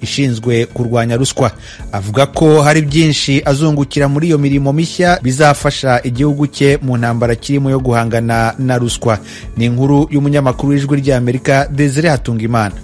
ishinzwe kurwanya ruswa. Avuga ko hari byinshi azungukira muri iyo mirimo mishya bizafasha igihugu cye mu ntambara kirimo yo guhangana na ruswa. Ni inkuru y'umunyamakuru w'Ijwi ry'Amerika Desire Hatungimana.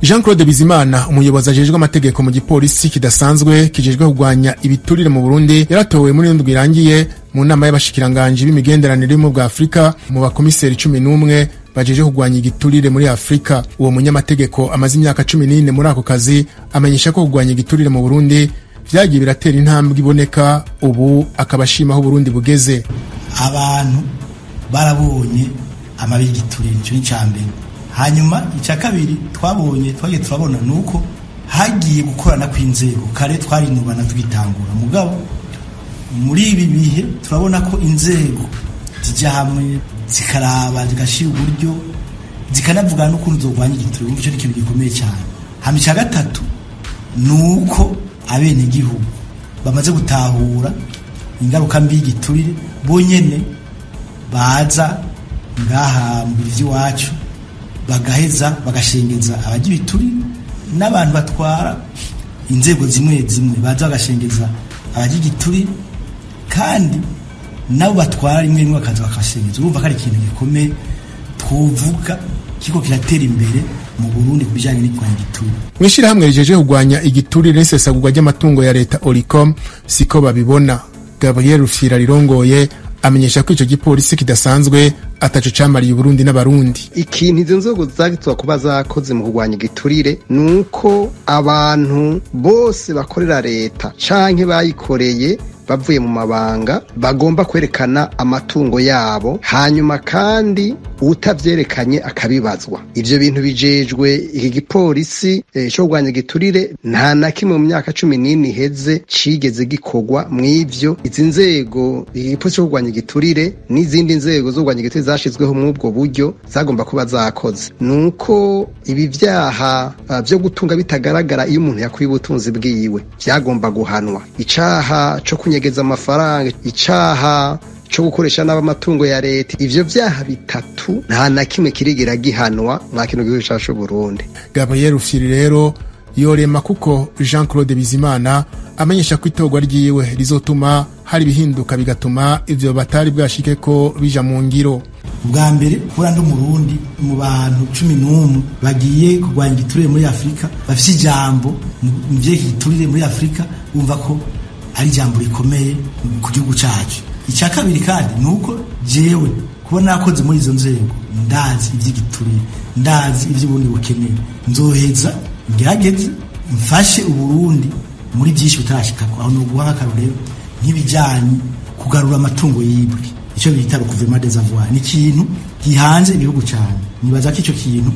Jean-Claude Bizimana, umuyobozi ajejwe amategeko mu gipolisi kidasanzwe kijejwe kugwanya ibiturire mu Burundi, yaratowe muri ndwi irangiye mu nama y'abashikiranganje b'imigenderanire mu bwa Afrika mu bakomiseri 11 bajeje kugwanya igiturire muri Afrika. Uwo munyamategeko amaze imyaka 14 muri ako kazi, amenyesha ko kugwanya igiturire mu Burundi vyagiye biratera intambwe iboneka, ubu akabashima aho Burundi bugeze. Abantu barabonye amabi y'igiturire cyo nicambere. Hanyuma icya kabiri twagiye turabona nuko hagiye gukorana kw'inzego. Kare twarinubana tugitangura, mugabo muri ibi bihe turabona ko inzego zijya hamwe zikaraba zigashira uburyo zikanavuga n'ukuntu zogwanya igiturire. Icyo ni ikintu gikomeye cyane. Hama icya gatatu nuko abene gihugu bamaze gutahura ingaruka mbi y'igiturire, bonyene baza ngaha mu by'iwacu bagaheza bagashengeza abagira ibiturire, n'abantu batwara inzego zimwe zimwe baza bagashengeza abagira igiturire, kandi nabo batwara rimwe rimwe bakaza bakashengeza. Urumva ko ari ikintu gikomeye twovuga kiko kiratera imbere mu Burundi kubijanye n'igwanya igiturire. Mwishirahamwe rijeje kugwanya igiturire n'isesagurwa ry'amatungo ya leta Oricom siko babibona. Gabriel Rufyira Irongeye amenyesha ko ico gipolisi kidasanzwe ataco camariye Burundi n'abarundi. Ikintu izo nzego zagitwa kuba zakoze mu kugwanya igiturire nuko abantu bose bakorera leta canke bayikoreye bavuye mu mabanga bagomba kwerekana amatungo yabo, hanyuma kandi utavyerekanye akabibazwa. Ivyo bintu bijejwe iki gipolisi cyo kugwanya igiturire nta na kimwe mu myaka 14 iheze cigeze gikorwa mw'ivyo. Izi nzego igipolisi cyo kugwanya igiturire n'izindi nzego zo kugwanya igiturire zashizweho mu ubwo buryo zagomba kuba zakoze nuko ibi vyaha byo gutunga bitagaragara iyo umuntu yakwiye ubutunzi bwiwe vyagomba guhanwa. Icaha cyo kunyegeza amafaranga, icaha cyo gukoresha n'abamatungo ya leta, ivyo vyaha bitatu nta na kimwe kirigera gihanwa mwa kino gihugu cyacu Burundi. Gabriel Rufyiri rero yorema kuko Jean-Claude Bizimana amenyesha ko itogwa ryiwe rizotuma hari bihinduka bigatuma ivyo batari bwashike ko bija mu ngiro. Ubwa mbere kurandi umurundi mu bantu 11 bagiye kugwanya igiturire muri Afrika bafite ijambo mu giturire muri Afrika, umva ko ari jambo rikomeye ku gihugu cyacu. Icya kabiri kandi nuko jewe kubona nakoze muri izo nzego ndazi iby'igiturire, ndazi iby'ubundi bukeneye, nzoheza ngerageze mfashe Uburundi muri byinshi bitarashikako. Aho no guha akarorero nk'ibijanye kugarura amatungo yibwe, icyo bita gouvernement des avoirs, ni ikintu gihanze ibihugu cyane. Nibaza ko icyo kintu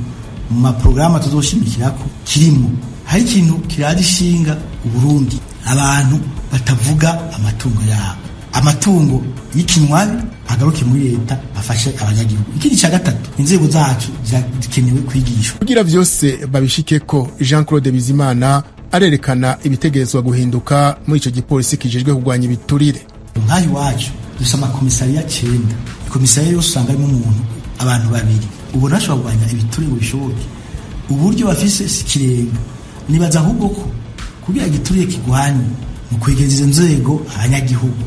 mu maprograma tuzoshimikirako kirimo. Hari ikintu kiradishinga Uburundi, abantu batavuga amatungo yabo, amatungo y'ikinwabi agaruke muri leta afashe abanyagihugu. Ikindi cya gatatu, inzego zacu zikenewe kwigishwa kugira vyose babishike ko. Jean-Claude Bizimana arerekana ibitegerezwa guhinduka muri ico gipolisi kijejwe kugwanya ibiturire. Nkayi wacu dusama komisariya 9, komisariya yose usanga arimo umuntu abantu babiri, ubu nashobora kugwanya ibiturire bishoboke. Uburyo bafise sikirenga, nibaza ahubwo ko kugira igiturire kigwanye mu kwegereza inzego abanyagihugu,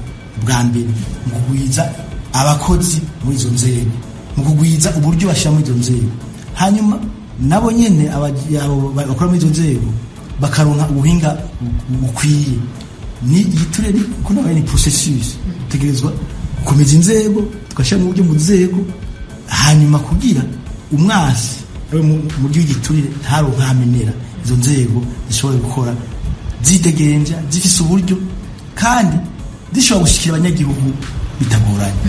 bwa mbere mu kugwiza abakozi muri izo nzego, mu kugwiza uburyo bashira muri izo nzego, hanyuma nabo nyene bakora muri izo nzego bakaronka ubuhinga bukwiye. Ni igiturire kuno ni processus tegerezwa gukomeza inzego, tukashira mu buryo mu nzego, hanyuma kugira umwasi mu gihe igiturire ntaronka hamenera. Izo nzego zishobora gukora zidegenja, zifise uburyo kandi zishobora gushikira abanyagihugu bitagoranye.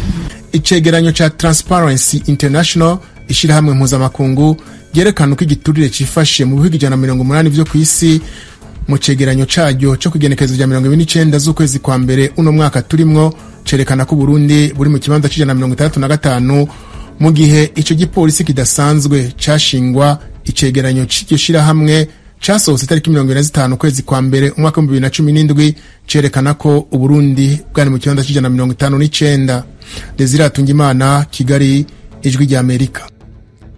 Icegeranyo ca Transparency International ishirahamwe mpuzamakungu yerekana ko igiturire cifashe mu bihugu 180 vyo kw'isi. Mu cegeranyo caryo cyo kugenekezo rya 29 z'ukwezi kwa mbere uno mwaka turimwo cerekana ko Burundi buri mu kibanza c'135 mu gihe ico gipolisi kidasanzwe cashingwa. Icegeranyo c'igishira hamwe casohotse tariki 25 kwezi kwa mbere umwaka 2017 cerekana ko Uburundi bwari mu kibanza c'159. Desire Hatungimana, Kigali, Ijwi ry'Amerika.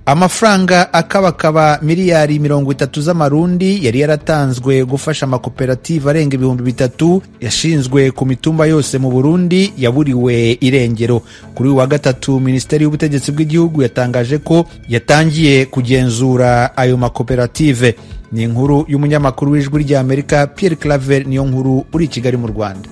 Amafaranga akabakaba miliyari 30 z'amarundi yari yaratanzwe gufasha amakoperative arenga 3,000 yashinzwe ku mitumba yose mu Burundi yaburiwe irengero. Kuri wa gatatu Ministeri y'Ubutegetsi bw'igihugu yatangaje ko yatangiye kugenzura ayo makoperative. Ni inkuru y'umunyamakuru w'Ijwi rya Amerika Pierre Claver niyo nkuru uri Kigali mu Rwanda.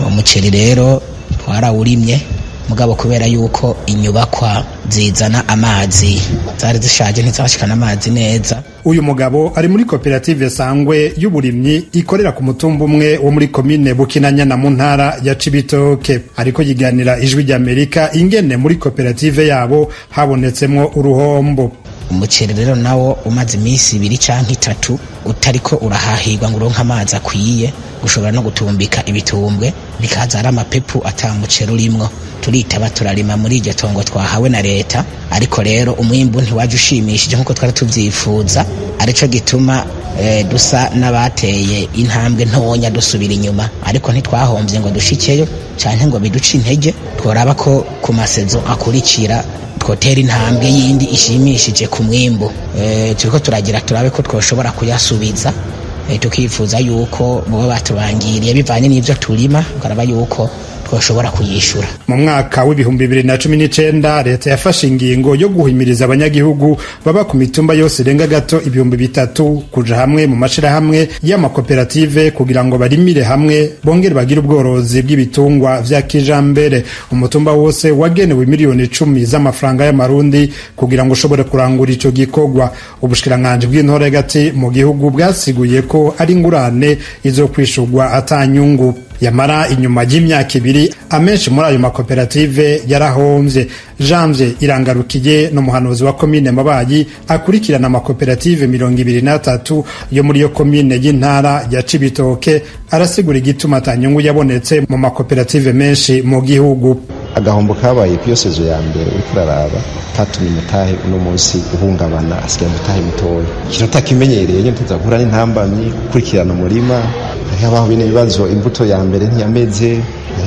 Umuceri rero twarawurimye mugabo kubera yuko inyubakwa zizana amazi zari zishaje ntizashikana amazi neza. Uyu mugabo ari muri koperative sangwe y'uburimyi ikorera ku mutumba umwe wo muri komine Bukinanyana mu ntara ya Cibitoke, ariko yiganira Ijwi rya Amerika ingene muri koperative yabo habonetsemwo uruhombo. Umuceri rero nawo umaze iminsi 2 canke 3 utariko urahahirwa ngo uronka amazi akwiye, ushobora no gutumbika ibitumbwe bikaza ari amapepu atamuceri urimwo. Turitaba turarima muri iryo tongo twahawe na leta, ariko rero umwimbu ntiwaje ushimishije nkuko twari tuvyifuza, arico gituma dusa n'abateye intambwe ntonya dusubira inyuma, ariko ntitwahombye ngo dushikeyo canke ngo biduce intege. Tworaba ko ku masezo akurikira twotera intambwe yindi ishimishije ku mwimbu. Turiko turagira turabe ko twoshobora kuyasubiza, tukifuza yuko boba batubangiriye bivanye n'ivyo turima, karaba yuko twoshobora kuyishura. Mu mwaka w'ibihumbi 2019 leta yafashe ingingo yo guhimiriza abanyagihugu baba ku mitumba yose renga gato 3,000 kuja hamwe mu mashirahamwe y'amakoperative kugira ngo barimire hamwe bongere bagire ubworozi bw'ibitungwa vya kijambere. Umutumba wose wagenewe miliyoni 10 z'amafaranga y'amarundi kugira ngo ushobore kurangura ico gikorwa. Ubushikiranganje bw'intore gati mu gihugu bwasiguye ko ari ingurane izokwishurwa atanyungu. Yamara inyuma y'imyaka 2 amenshi muri ayo makoperative yarahomvye. Janvier Irangarukiye no muhanuzi wa komine Mabayi akurikirana amakoperative 23 yo muri yo komine y'intara ya Cibitoke arasigura igituma atanyungu yabonetse mu makoperative menshi mu gihugu. Agahombo kabaye piyosezo ya mbere uraraba tatumye mutahe uno munsi uhungabana asigaye mutahe mutoya. Kirota kimenyereye nyine tuzakura n'intambamyi kurikirana umurima. Habahuye n'ibibazo imbuto ya mbere ntiyameze,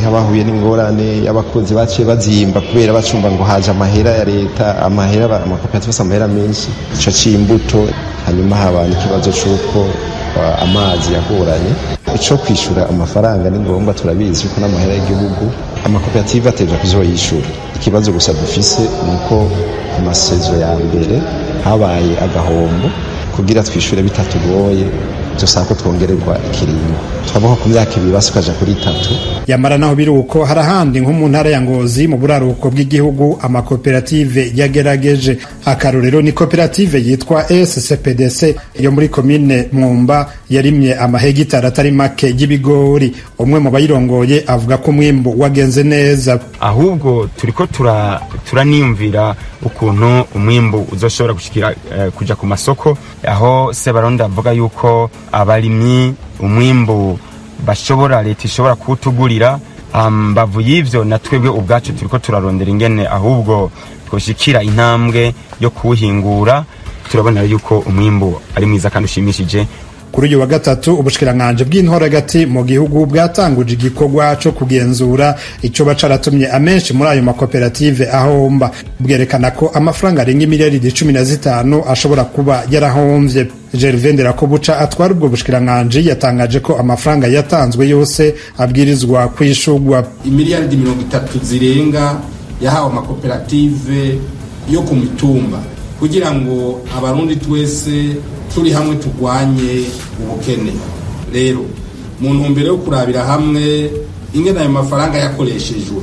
habahuye n'ingorane y'abakozi baciye bazimba kubera bacumba ngo haje amahera ya leta, amahera amakoperative amahera menshi ico c'imbuto. Hanyuma habana ikibazo c'uko amazi yagoranye, ico kwishura amafaranga ni ngombwa turabizi uko n'amahera y'igihugu amakoperative ateje kuzoyishura. Ikibazo gusa dufise nuko amasezo ya mbere habaye agahombo kugira twishure bitatugoye dusako twongererwa ikiringo. Twabaho ku myaka 2 basukaje kuri 3. Yamara naho biruko harahandi nko mu ntara ya Ngozi mu buraruko bw'igihugu amakoperative yagerageje. Akarorero ni koperative yitwa SCPDC yo muri komine Mwumba yarimye amahegitari atari make y'ibigori. Umwe mu bayirongoye avuga ko umwimbu wagenze neza, ahubwo turiko turaniyumvira ukuntu umwimbu uzoshobora gushikira kuja ku masoko, aho Sebaronda avuga yuko abarimyi umwimbu bashobora leta ishobora kutugurira. Bavu y'ivyo na twebwe ubwacu turiko turarondera ingene ahubwo twoshikira intambwe yo kuhingura. Turabona yuko umwimbu ari mwiza kandi ushimishije. Kuri uyu wa gatatu ubushikiranganje bw'intore gati mu gihugu bwatanguje igikorwa cyo kugenzura ico bacaratumye amenshi muri ayo makoperative ahomba. Bwerekana ko amafaranga arenga miliyari 15 ashobora kuba yarahomvye. Gervendera ko buca atwara ubwo bushikiranganje yatangaje ko amafaranga yatanzwe yose abwirizwa kwishurwa. Imiliyari 30 zirenga yahawe amakoperative yo ku mitumba kugira ngo abarundi twese turi hamwe tugwanye ubukene. Rero mu ntumbero yo kurabira hamwe ingene ayo mafaranga yakoreshejwe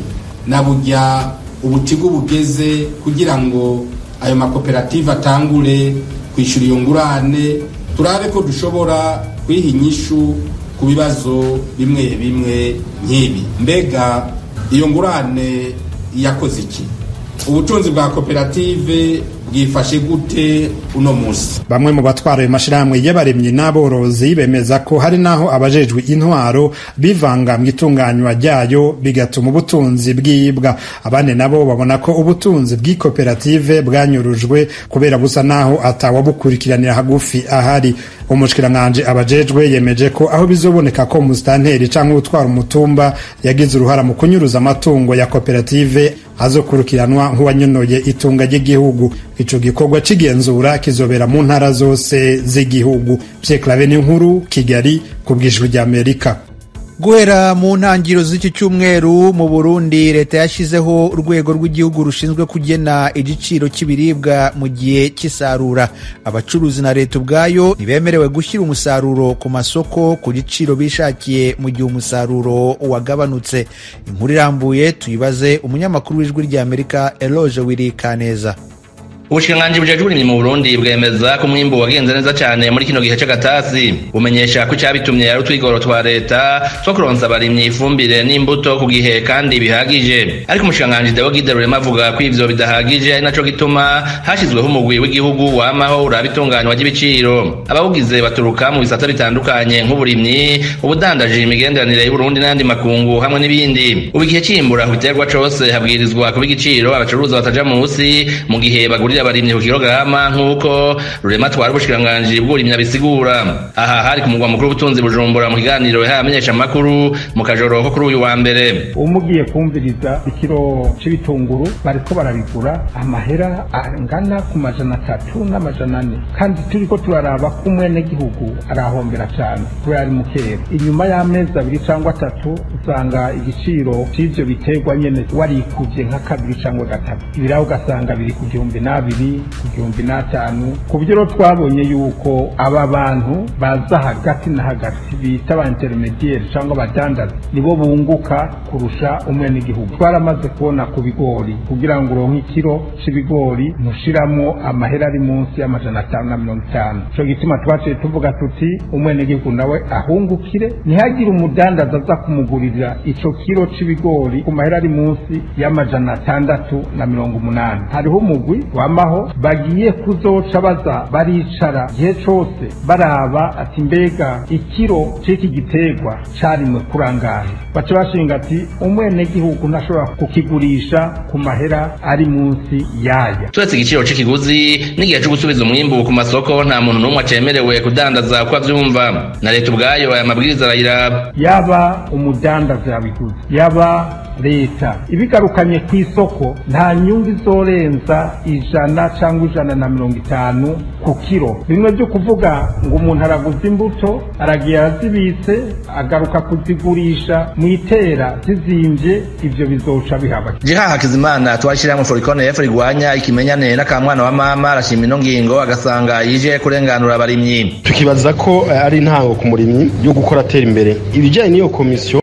na burya ubutigu bugeze kugira ngo ayo makoperative atangure kwishura iyo ngurane, turabe ko dushobora kwihinyishu ku bibazo bimwe bimwe nk'ibi. Mbega iyo ngurane yakoze iki? Ubutunzi bwa koperative bwifashe gute uno musi? Bamwe mu batwara ayo mashirahamwe y'abaremyi n'aborozi bemeza ko hari naho abajejwe intwaro bivanga mu itunganywa ryayo bigatuma ubutunzi bwibwa. Abane nabo babona ko ubutunzi bw'ikoperative bwanyurujwe kubera busa naho atawabukurikiranira hagufi ahari. Umushikiranganje abajejwe yemeje ko aho bizoboneka ko mustanteri canke utwara umutumba yagize uruhara mu kunyuruza amatungo ya koperative azokurikiranwa nk'uwanyonoye itunga ry'igihugu. Ico gikorwa c'igenzura kizobera mu ntara zose z'igihugu. Clave n'inkuru Kigali kubw'Ijwi ry'Amerika. Guhera mu ntangiriro z'iki cyumweru mu Burundi leta yashizeho urwego rw'igihugu rushinzwe kugena igiciro cy'ibiribwa mu gihe cy'isarura. Abacuruzi na leta ubwayo ntibemerewe gushyira umusaruro ku masoko ku giciro bishakiye mu gihe umusaruro wagabanutse. Inkuru irambuye tuyibaze umunyamakuru w'Ijwi ry'Amerika Eloge Wiri Kaneza. Ubushikiranganji bujejwe mu Burundi bwemeza ko umwimbu wagenze neza cyane muri kino gihe c'agatasi. Bumenyesha ko cyabitumye ari utwigoro twa leta two kuronsa abarimyi ifumbire n'imbuto ku gihe kandi bihagije. Ariko umushikiranganji Deo Giderurema avuga ko ivyo bidahagije ari naco gituma hashizweho umugwi w'igihugu wamaho urabitunganywa ry'ibiciro. Abawugize baturuka mu bisata bitandukanye nk'uburimyi, ubudandaji, imigenderanire y'u Burundi n'andi makungu hamwe n'ibindi. Ubu igihe cimbura biterwa cose habwirizwa kuba igiciro abacuruza bataja munsi mu gihe bagurira abarimyi ku kilograma nk'uko Rurema twari ubushikiranganji bw'uburimyi abisigura. Aha hari ku mugwa mukuru w'ubutunzi Bujumbura mu kiganiro yamenyesha amakuru mu kajoro ko kuri uyu wa mbere. Umugiye kumviriza ikiro c'ibitunguru bariko barabigura amahera angana ku 300 n'amajana 4 kandi turiko turaraba ku mwene gihugu arahombera cyane kubera ari mukera. Inyuma y'amezi 2 cyangwa 3 usanga igiciro c'ivyo biterwa nyene warikuvye nka 2 cyangwa 3 ibiraho ugasanga biri ku 2,000 ku 5,000 ku byo twabonye yuko aba bantu baza hagati na hagati bita ba intermediaire cyangwa abadandaza nibo bunguka kurusha umwene gihugu. Twaramaze kubona ku bigori kugira ngo uronke ikiro c'ibigori mushiramo amahera ari munsi y'amajana 550. Cyo gituma twaciye tuvuga tuti umwene gihugu nawe ahungukire ntihagire umudandaza aza kumugurira ico kiro c'ibigori ku mahera ari munsi y'amajana 680. Hariho umugwi wamaho bagiye kuzoca baza baricara gihe cose baraba ati mbega ikiro c'iki giterwa carimwe kurangahe. Baca bashinga ati umwene gihugu ntashobora kukigurisha ku mahera ari munsi yaya. Turetse igiciro c'ikiguzi n'igihe cyo gusubiza umwimbu ku masoko nta muntu n'umwe acemerewe kudandaza uko avyumva. Na leta ubwayo aya mabwiriza arayiraba. Yaba umudandaza yabiguze yaba leta ibigarukanye ku isoko nta nyungu izorenza 100 cyangwa 150 ku kiro. Bimwe byo kuvuga ngo umuntu araguza imbuto aragiye azibitse agaruka kuzigurisha mu itera zizimvye ivyo bizoca bihaba. Jiha Hakizimana twashira mu Forikone y'Afrigwanya ikimenyane n'akamwana wa mama arashima ino ngingo agasanga yije kurenganura abarimyi. Tukibaza ko ari ntango ku murimyi yo gukora atera imbere. Ibijanye n'iyo komisiyo